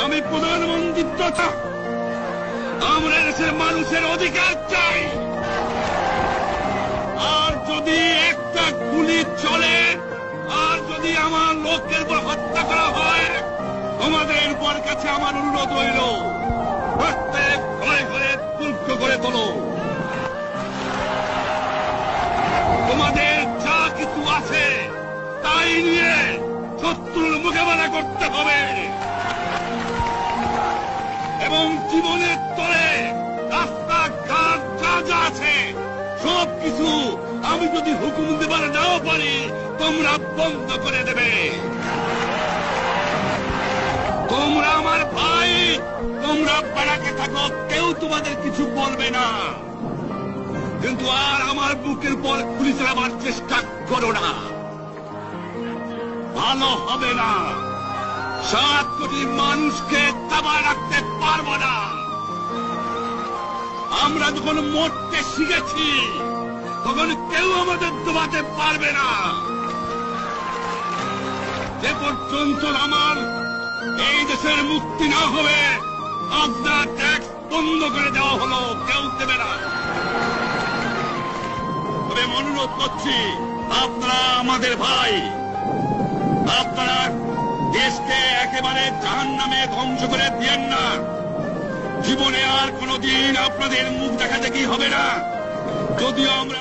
আমি প্রধানমন্ত্রিত্ব চাই, আমরা দেশের মানুষের অধিকার চাই। আর যদি একটা গুলি চলে, আর যদি আমার লোকের উপর হত্যা করা হয়, তোমাদের উপর কাছে আমার অনুরোধ রইল, প্রত্যেক ঘরে ঘরে দুর্গ করে তোলো। তোমাদের যা কিছু আছে তাই নিয়ে শত্রুর মোকাবেলা করতে হবে, এবং জীবনের তরে রাস্তাঘাট যা যা আছে সবকিছু আমি যদি হুকুম দেবার নাও পারি, তোমরা বন্ধ করে দেবে। তোমরা আমার ভাই, তোমরা পাড়াকে থাকো, কেউ তোমাদের কিছু বলবে না, কিন্তু আর আমার বুকের পর গুলি চালাবার চেষ্টা করো না, ভালো হবে না। 7 কোটি মানুষকে দাবায় রাখতে পারবো না। আমরা যখন মরতে শিখেছি তখন কেউ আমাদের দবাতে পারবে না। যে পর্যন্ত আমার এই দেশের মুক্তি না হবে, আপনার ট্যাক্স বন্ধ করে দেওয়া হলো, কেউ দেবে না। তবে অনুরোধ করছি, আপনারা আমাদের ভাই, আপনারা দেশকে একেবারে জাহান্নামে ধ্বংস করে দিয়েন না। জীবনে আর কোনদিন আপনাদের মুখ দেখা দেখি হবে না। যদিও আমরা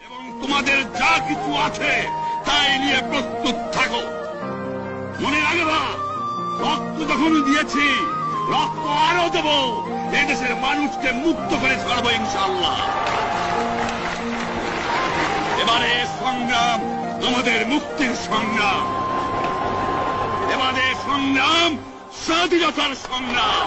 এবং তোমাদের যা কিছু আছে তাই নিয়ে প্রস্তুত থাকো। মনে রাখবা, রক্ত যখন দিয়েছি, রক্ত আরো দেব, এদেশের মানুষকে মুক্ত করে ছাড়বো ইনশাআল্লাহ। এবারে সংগ্রাম আমাদের মুক্তির সংগ্রাম, এবারে সংগ্রাম স্বাধীনতার সংগ্রাম।